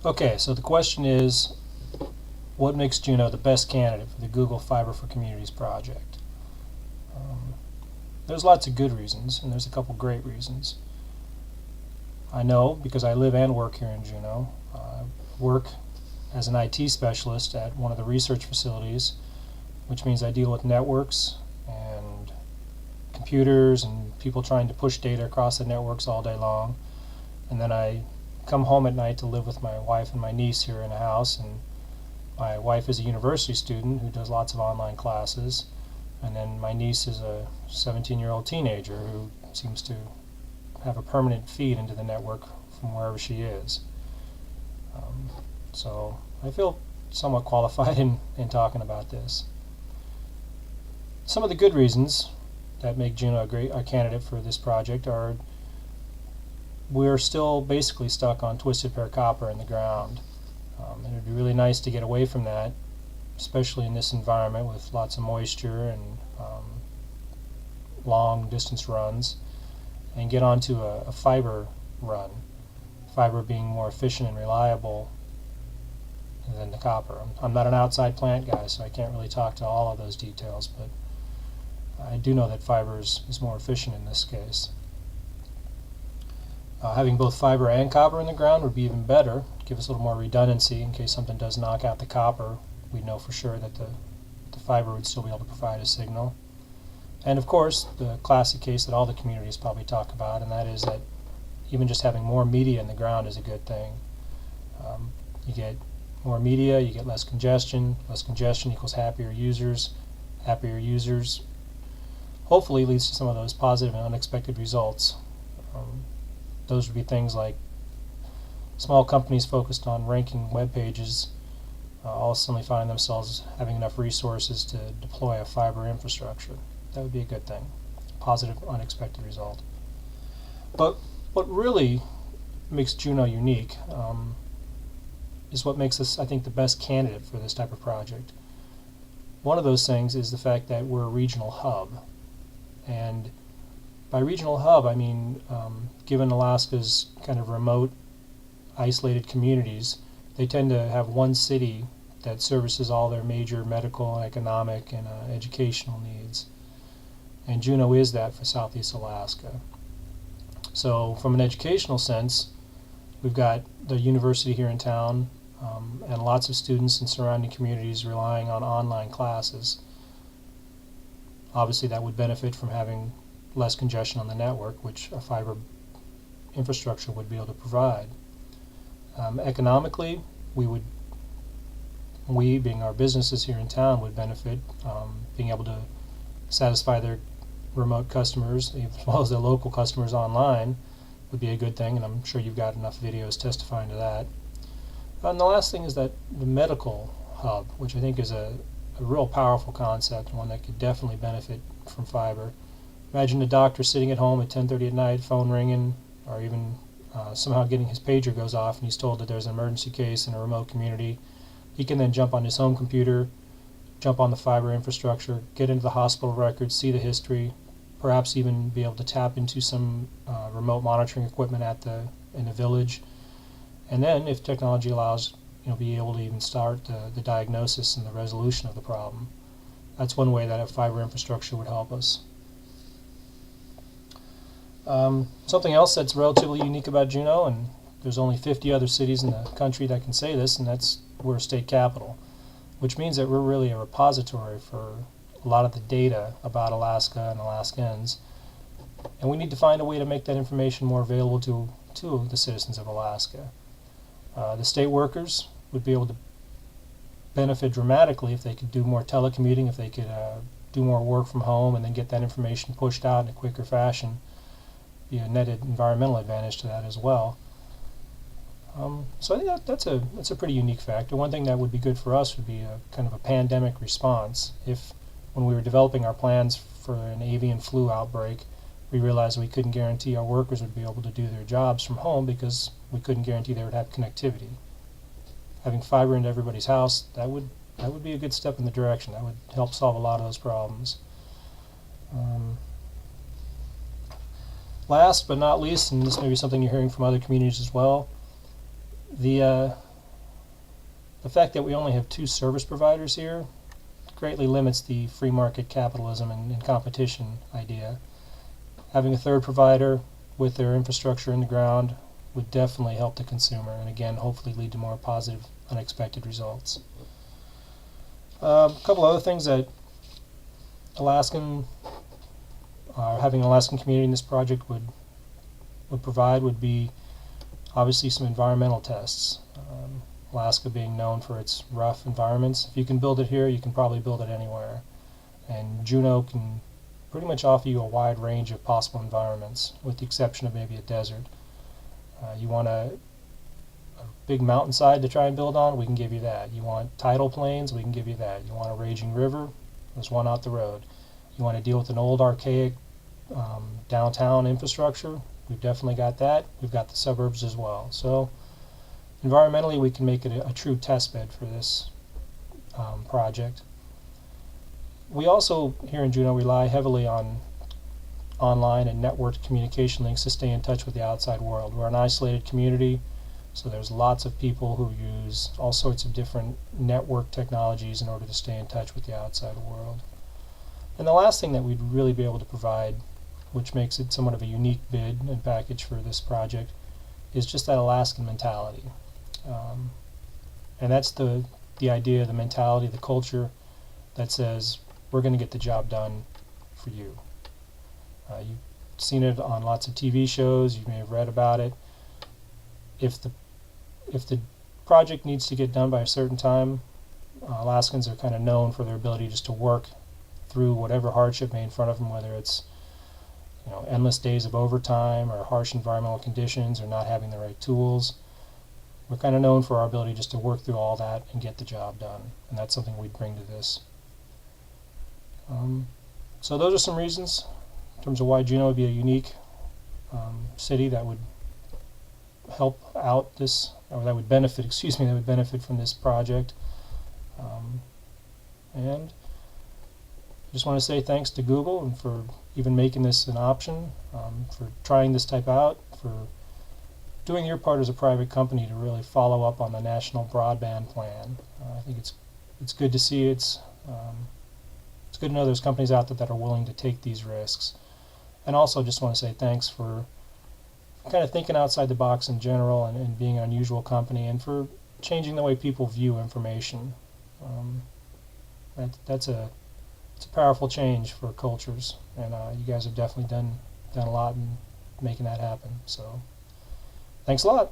Okay, so the question is, what makes Juneau the best candidate for the Google Fiber for Communities project? There's lots of good reasons, and there's a couple great reasons. I know because I live and work here in Juneau. I work as an IT specialist at one of the research facilities, which means I deal with networks and computers and people trying to push data across the networks all day long. And then I come home at night to live with my wife and my niece here in a house, and my wife is a university student who does lots of online classes, and then my niece is a 17-year-old teenager who seems to have a permanent feed into the network from wherever she is. So I feel somewhat qualified in talking about this. Some of the good reasons that make Juneau a candidate for this project are we're still basically stuck on twisted pair copper in the ground. And it would be really nice to get away from that, especially in this environment with lots of moisture and long distance runs, and get onto a fiber run, fiber being more efficient and reliable than the copper. I'm not an outside plant guy, so I can't really talk to all of those details, but I do know that fiber is more efficient in this case. Having both fiber and copper in the ground would be even better, give us a little more redundancy in case something does knock out the copper. We'd know for sure that the fiber would still be able to provide a signal. And of course, the classic case that all the communities probably talk about, and that is that even just having more media in the ground is a good thing. You get more media, you get less congestion equals happier users hopefully leads to some of those positive and unexpected results. Those would be things like small companies focused on ranking web pages all suddenly find themselves having enough resources to deploy a fiber infrastructure. That would be a good thing. Positive, unexpected result. But what really makes Juneau unique is what makes us, I think, the best candidate for this type of project. One of those things is the fact that we're a regional hub. And by regional hub, I mean, given Alaska's kind of remote, isolated communities, they tend to have one city that services all their major medical, economic, and educational needs. And Juneau is that for Southeast Alaska. So from an educational sense, we've got the university here in town, and lots of students in surrounding communities relying on online classes. Obviously that would benefit from having less congestion on the network, which a fiber infrastructure would be able to provide. Economically, we being our businesses here in town would benefit, being able to satisfy their remote customers as well as their local customers online would be a good thing, and I'm sure you've got enough videos testifying to that. And the last thing is that the medical hub, which I think is a real powerful concept, and one that could definitely benefit from fiber. Imagine a doctor sitting at home at 10:30 at night, phone ringing, or even somehow getting his pager goes off and he's told that there's an emergency case in a remote community. He can then jump on his home computer, jump on the fiber infrastructure, get into the hospital records, see the history, perhaps even be able to tap into some remote monitoring equipment in the village, and then, if technology allows, be able to even start the diagnosis and the resolution of the problem. That's one way that a fiber infrastructure would help us. Something else that's relatively unique about Juneau, and there's only 50 other cities in the country that can say this, and that's we're a state capital, which means that we're really a repository for a lot of the data about Alaska and Alaskans, and we need to find a way to make that information more available to the citizens of Alaska. The state workers would be able to benefit dramatically if they could do more telecommuting, if they could do more work from home and then get that information pushed out in a quicker fashion. Be a netted environmental advantage to that as well. So I think that's a pretty unique factor. One thing that would be good for us would be a kind of a pandemic response. If when we were developing our plans for an avian flu outbreak, we realized we couldn't guarantee our workers would be able to do their jobs from home because we couldn't guarantee they would have connectivity. Having fiber into everybody's house, that would be a good step in the direction. That would help solve a lot of those problems. Last but not least, and this may be something you're hearing from other communities as well, the The fact that we only have 2 service providers here greatly limits the free market capitalism and competition idea. Having a third provider with their infrastructure in the ground would definitely help the consumer, and again, hopefully lead to more positive, unexpected results. A couple other things that having an Alaskan community in this project would provide would be obviously some environmental tests. Alaska being known for its rough environments. If you can build it here, you can probably build it anywhere. And Juneau can pretty much offer you a wide range of possible environments, with the exception of maybe a desert. You want a big mountainside to try and build on, we can give you that. You want tidal plains, we can give you that. You want a raging river, there's one out the road. You want to deal with an old archaic downtown infrastructure, we've definitely got that. We've got the suburbs as well. So environmentally, we can make it a true test bed for this project. We also, here in Juneau, rely heavily on online and networked communication links to stay in touch with the outside world. We're an isolated community, so there's lots of people who use all sorts of different network technologies in order to stay in touch with the outside world. And the last thing that we'd really be able to provide, which makes it somewhat of a unique bid and package for this project, is just that Alaskan mentality. And that's the idea, the mentality, the culture that says we're going to get the job done for you. You've seen it on lots of TV shows, you may have read about it. If the project needs to get done by a certain time, Alaskans are kind of known for their ability just to work through whatever hardship may be in front of them, whether it's endless days of overtime or harsh environmental conditions or not having the right tools. We're kind of known for our ability just to work through all that and get the job done, and that's something we'd bring to this. So those are some reasons in terms of why Juneau would be a unique city that would help out this, or that would benefit, that would benefit from this project. And I just want to say thanks to Google and for even making this an option, for trying this type out, for doing your part as a private company to really follow up on the national broadband plan. I think it's good to see it's good to know there's companies out there that are willing to take these risks. And also just want to say thanks for kind of thinking outside the box in general and being an unusual company, and for changing the way people view information. It's a powerful change for cultures, and you guys have definitely done a lot in making that happen. So thanks a lot.